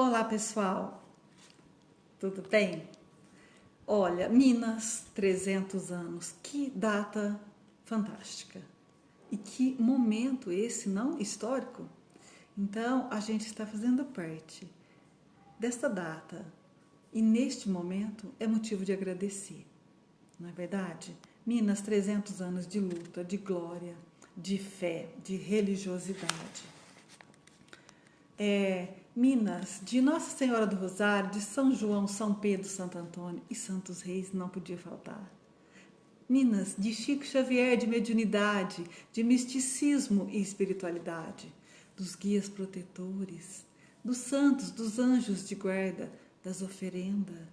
Olá, pessoal, tudo bem? Olha, Minas, 300 anos, que data fantástica! E que momento esse, não histórico? Então, a gente está fazendo parte desta data e neste momento é motivo de agradecer, não é verdade? Minas, 300 anos de luta, de glória, de fé, de religiosidade. Minas, de Nossa Senhora do Rosário, de São João, São Pedro, Santo Antônio e Santos Reis não podia faltar. Minas, de Chico Xavier, de mediunidade, de misticismo e espiritualidade, dos guias protetores, dos santos, dos anjos de guarda, das oferendas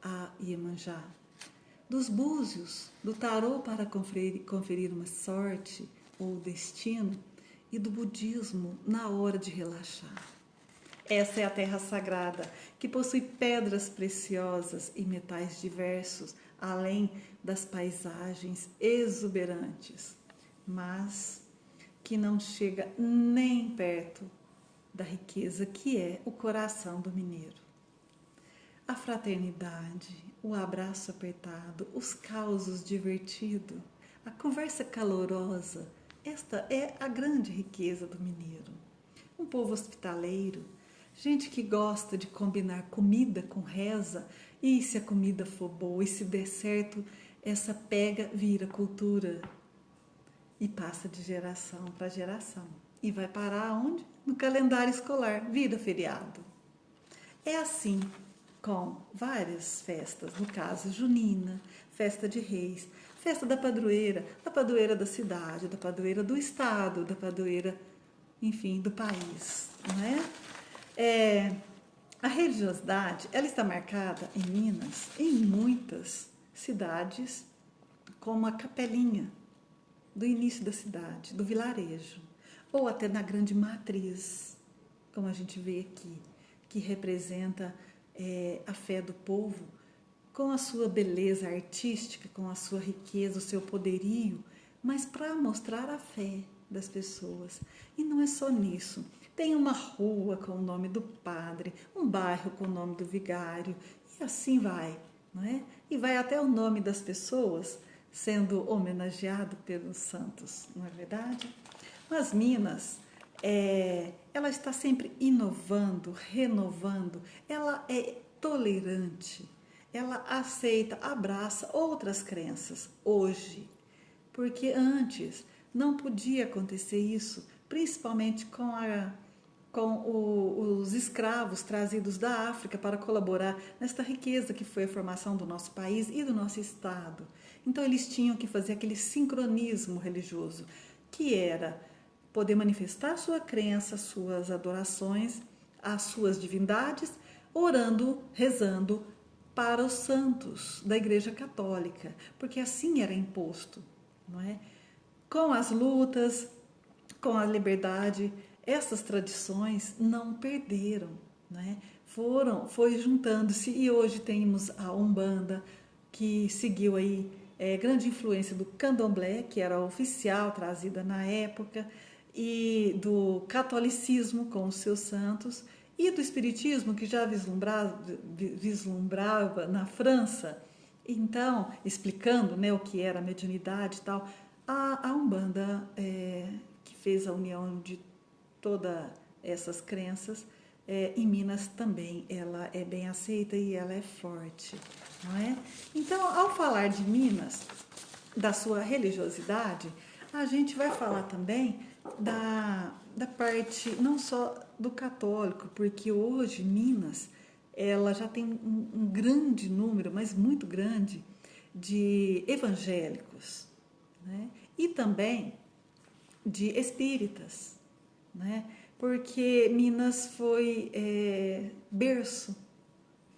a Iemanjá, dos búzios, do tarô para conferir uma sorte ou destino e do budismo na hora de relaxar. Essa é a terra sagrada, que possui pedras preciosas e metais diversos, além das paisagens exuberantes, mas que não chega nem perto da riqueza que é o coração do mineiro. A fraternidade, o abraço apertado, os causos divertidos, a conversa calorosa, esta é a grande riqueza do mineiro. Um povo hospitaleiro, gente que gosta de combinar comida com reza, e se a comida for boa e se der certo, essa pega vira cultura e passa de geração para geração. E vai parar onde? No calendário escolar, vira feriado. É assim com várias festas, no caso junina, festa de reis, festa da padroeira da cidade, da padroeira do estado, da padroeira, enfim, do país, não é? A religiosidade, ela está marcada em Minas, em muitas cidades, como a capelinha do início da cidade, do vilarejo, ou até na grande matriz, como a gente vê aqui, que representa a fé do povo, com a sua beleza artística, com a sua riqueza, o seu poderio, mas para mostrar a fé das pessoas. E não é só nisso. Tem uma rua com o nome do padre, um bairro com o nome do vigário, e assim vai, não é? E vai até o nome das pessoas sendo homenageado pelos santos, não é verdade? Mas Minas, ela está sempre inovando, renovando, ela é tolerante, ela aceita, abraça outras crenças hoje, porque antes não podia acontecer isso, principalmente com os escravos trazidos da África para colaborar nesta riqueza que foi a formação do nosso país e do nosso estado. Então eles tinham que fazer aquele sincronismo religioso, que era poder manifestar sua crença, suas adorações, as suas divindades, orando, rezando para os santos da Igreja Católica, porque assim era imposto, não é? Com as lutas, com a liberdade, essas tradições não perderam, né? Foi juntando-se e hoje temos a Umbanda, que seguiu aí grande influência do Candomblé, que era oficial trazida na época, e do catolicismo com os seus santos, e do espiritismo, que já vislumbrava na França. Então, explicando, né, o que era a mediunidade e tal, a Umbanda, que fez a união de todas essas crenças, em Minas também ela é bem aceita e ela é forte, não é? Então, ao falar de Minas, da sua religiosidade, a gente vai falar também da parte não só do católico, porque hoje Minas ela já tem um grande número, mas muito grande, de evangélicos, né? E também de espíritas, né? Porque Minas foi berço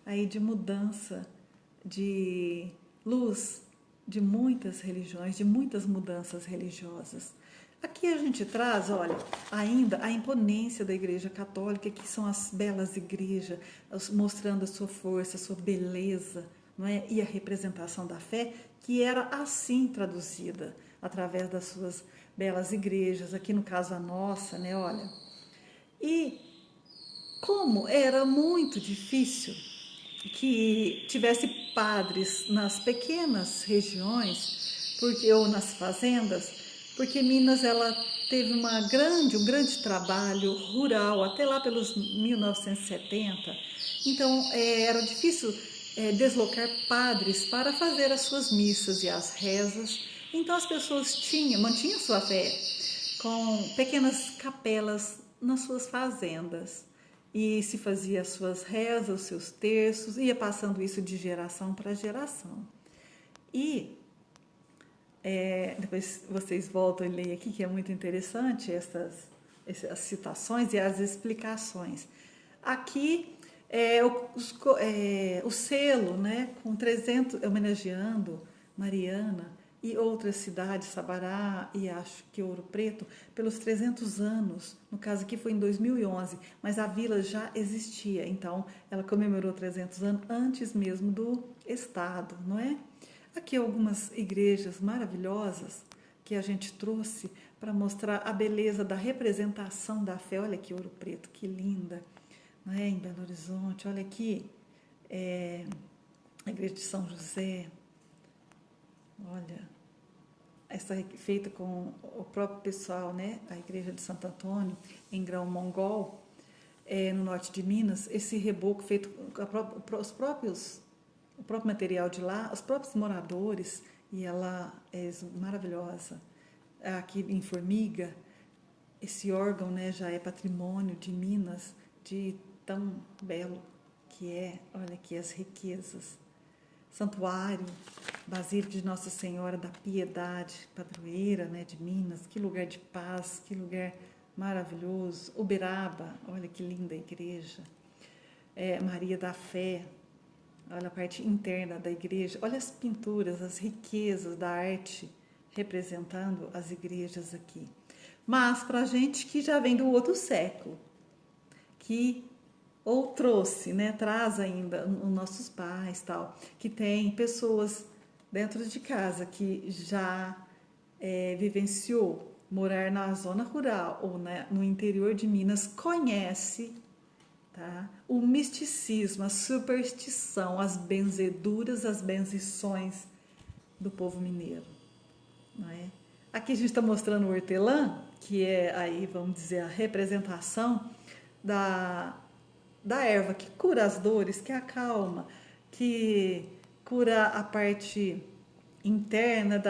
aí de mudança, de luz, de muitas religiões, de muitas mudanças religiosas. Aqui a gente traz, olha, ainda a imponência da Igreja Católica, que são as belas igrejas, mostrando a sua força, a sua beleza, não é? E a representação da fé, que era assim traduzida, através das suas belas igrejas, aqui no caso a nossa, né, olha. E como era muito difícil que tivesse padres nas pequenas regiões, ou nas fazendas, porque Minas ela teve um grande trabalho rural até lá pelos 1970. Então era difícil deslocar padres para fazer as suas missas e as rezas. Então as pessoas mantinham sua fé com pequenas capelas nas suas fazendas. E se fazia as suas rezas, os seus terços, ia passando isso de geração para geração. E depois vocês voltam e leem aqui, que é muito interessante essas citações e as explicações. Aqui o selo, né, com 300, homenageando Mariana e outras cidades, Sabará e acho que Ouro Preto, pelos 300 anos. No caso aqui foi em 2011, mas a vila já existia, então ela comemorou 300 anos antes mesmo do Estado, não é? Aqui algumas igrejas maravilhosas que a gente trouxe para mostrar a beleza da representação da fé. Olha aqui Ouro Preto, que linda, não é? Em Belo Horizonte, olha aqui a igreja de São José. Olha, essa é feita com o próprio pessoal, né? A igreja de Santo Antônio, em Grão Mongol, no norte de Minas. Esse reboco feito com o próprio material de lá, os próprios moradores, e ela é maravilhosa. Aqui em Formiga, esse órgão, né, já é patrimônio de Minas, de tão belo que é. Olha aqui as riquezas. Santuário, Basílica de Nossa Senhora da Piedade, padroeira, né, de Minas, que lugar de paz, que lugar maravilhoso. Uberaba, olha que linda igreja. Maria da Fé, olha a parte interna da igreja, olha as pinturas, as riquezas da arte representando as igrejas aqui. Mas para a gente que já vem do outro século, que ou trouxe, né, traz ainda os nossos pais, tal, que tem pessoas dentro de casa que já vivenciou morar na zona rural ou no interior de Minas, conhece, tá, o misticismo, a superstição, as benzeduras, as benzições do povo mineiro, não é? Aqui a gente está mostrando o hortelã, que é aí, vamos dizer, a representação da erva que cura as dores, que acalma, que cura a parte interna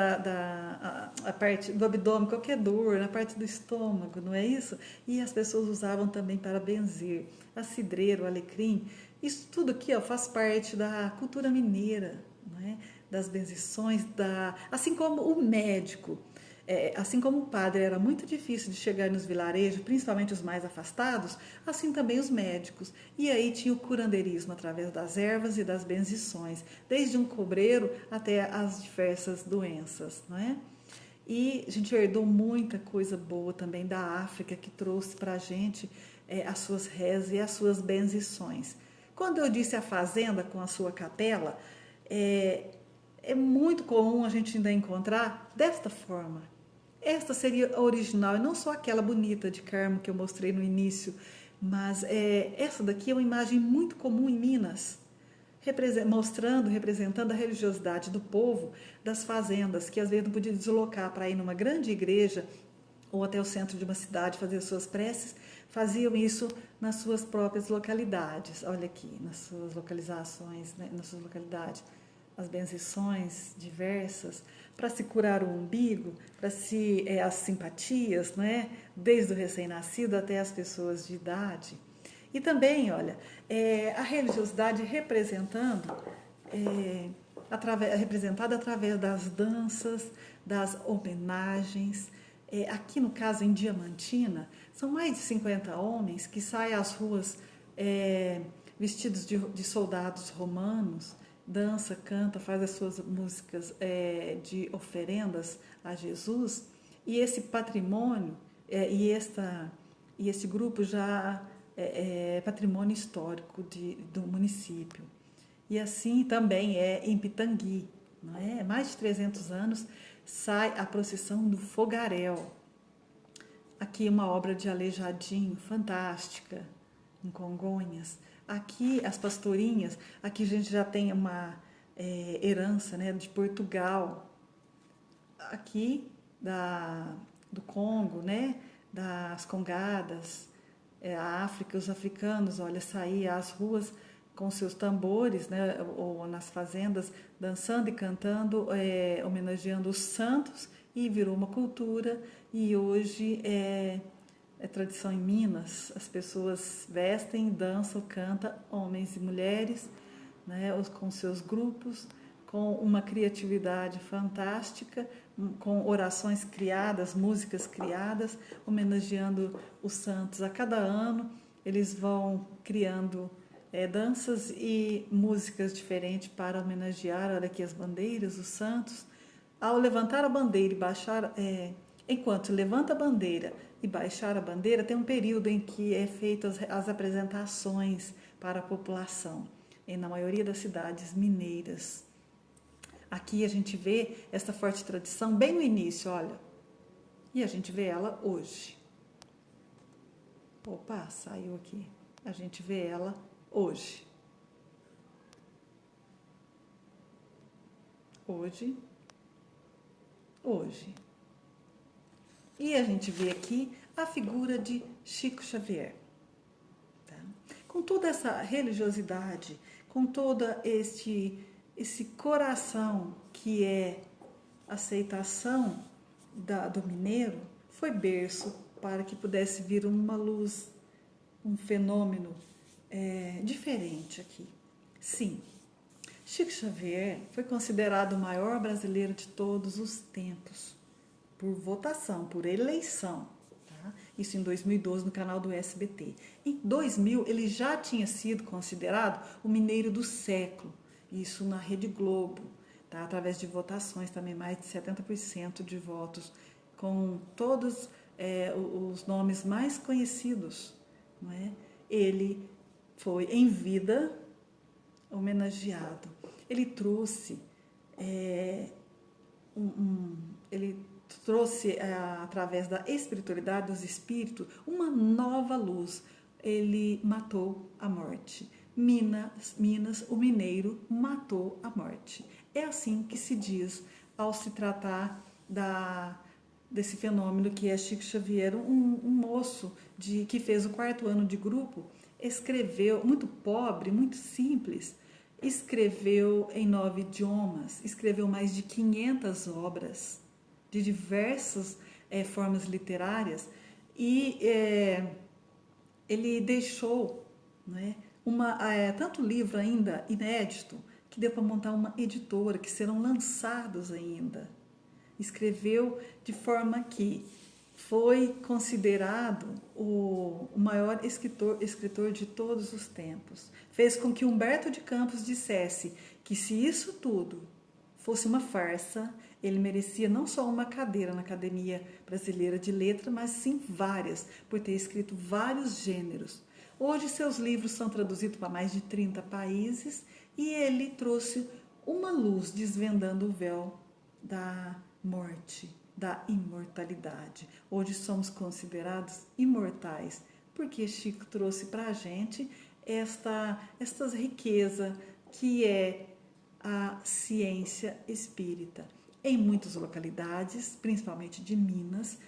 a parte do abdômen, qualquer dor, na parte do estômago, não é isso? E as pessoas usavam também para benzer a cidreira, o alecrim. Isso tudo aqui faz parte da cultura mineira, não é? Das benzições, assim como o médico. Assim como o padre era muito difícil de chegar nos vilarejos, principalmente os mais afastados, assim também os médicos. E aí tinha o curandeirismo através das ervas e das benzições, desde um cobreiro até as diversas doenças, não é? E a gente herdou muita coisa boa também da África, que trouxe para a gente as suas rezas e as suas benzições. Quando eu disse a fazenda com a sua capela, é muito comum a gente ainda encontrar desta forma. Esta seria a original, e não só aquela bonita de Carmo que eu mostrei no início, mas essa daqui é uma imagem muito comum em Minas, representando a religiosidade do povo das fazendas, que às vezes não podia deslocar para ir numa grande igreja ou até o centro de uma cidade fazer suas preces, faziam isso nas suas próprias localidades. Olha aqui, nas suas localizações, né, nas suas localidades. As benzições diversas, para se curar o umbigo, para as simpatias, não é? Desde o recém-nascido até as pessoas de idade. E também, olha, a religiosidade representada através das danças, das homenagens. Aqui no caso em Diamantina, são mais de 50 homens que saem às ruas vestidos de soldados romanos, dança, canta, faz as suas músicas de oferendas a Jesus, e esse patrimônio e esse grupo já é patrimônio histórico do município. E assim também é em Pitangui, não é? Mais de 300 anos sai a procissão do Fogaréu. Aqui uma obra de Aleijadinho, fantástica, em Congonhas. Aqui, as pastorinhas, aqui a gente já tem uma herança, né, de Portugal, aqui do Congo, né, das congadas, a África, os africanos, olha, saía às ruas com seus tambores, né, ou nas fazendas, dançando e cantando, homenageando os santos, e virou uma cultura, e hoje é tradição em Minas, as pessoas vestem, dançam, cantam, homens e mulheres, né, com seus grupos, com uma criatividade fantástica, com orações criadas, músicas criadas, homenageando os santos. A cada ano eles vão criando danças e músicas diferentes para homenagear, olha aqui as bandeiras, os santos. Ao levantar a bandeira e baixar, enquanto levanta a bandeira e baixar a bandeira, tem um período em que é feitas as apresentações para a população, na maioria das cidades mineiras. Aqui a gente vê essa forte tradição bem no início, olha, e a gente vê ela hoje. Opa, saiu aqui. A gente vê ela hoje. Hoje. E a gente vê aqui a figura de Chico Xavier. Tá? Com toda essa religiosidade, com todo esse coração que é aceitação do mineiro, foi berço para que pudesse vir uma luz, um fenômeno diferente aqui. Sim, Chico Xavier foi considerado o maior brasileiro de todos os tempos, por votação, por eleição. Tá? Isso em 2012 no canal do SBT. Em 2000 ele já tinha sido considerado o mineiro do século, isso na Rede Globo, tá? Através de votações também, mais de 70% de votos, com todos os nomes mais conhecidos. Não é? Ele foi em vida homenageado. Ele trouxe através da espiritualidade dos espíritos, uma nova luz. Ele matou a morte. Minas, o mineiro matou a morte. É assim que se diz ao se tratar desse fenômeno que é Chico Xavier, um moço que fez o 4º ano de grupo, escreveu, muito pobre, muito simples, escreveu em 9 idiomas, escreveu mais de 500 obras de diversas formas literárias, e ele deixou, né, tanto livro ainda inédito que deu para montar uma editora, que serão lançados ainda. Escreveu de forma que foi considerado o maior escritor de todos os tempos. Fez com que Humberto de Campos dissesse que se isso tudo fosse uma farsa, ele merecia não só uma cadeira na Academia Brasileira de Letras, mas sim várias, por ter escrito vários gêneros. Hoje seus livros são traduzidos para mais de 30 países e ele trouxe uma luz desvendando o véu da morte, da imortalidade. Hoje somos considerados imortais, porque Chico trouxe para a gente esta riqueza que é a ciência espírita. Em muitas localidades, principalmente de Minas,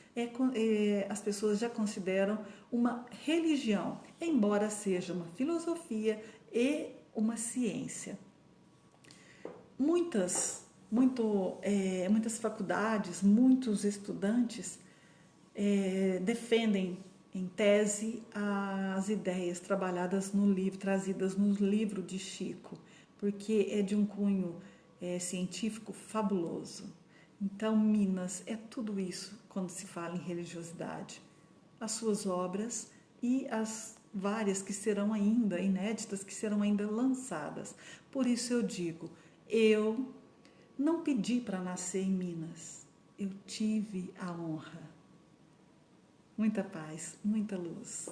as pessoas já consideram uma religião, embora seja uma filosofia e uma ciência. Muitas faculdades, muitos estudantes defendem em tese as ideias trabalhadas no livro, trazidas no livro de Chico, porque é de um cunho científico fabuloso. Então, Minas é tudo isso quando se fala em religiosidade. As suas obras e as várias que serão ainda inéditas, que serão ainda lançadas. Por isso eu digo, eu não pedi para nascer em Minas, eu tive a honra. Muita paz, muita luz.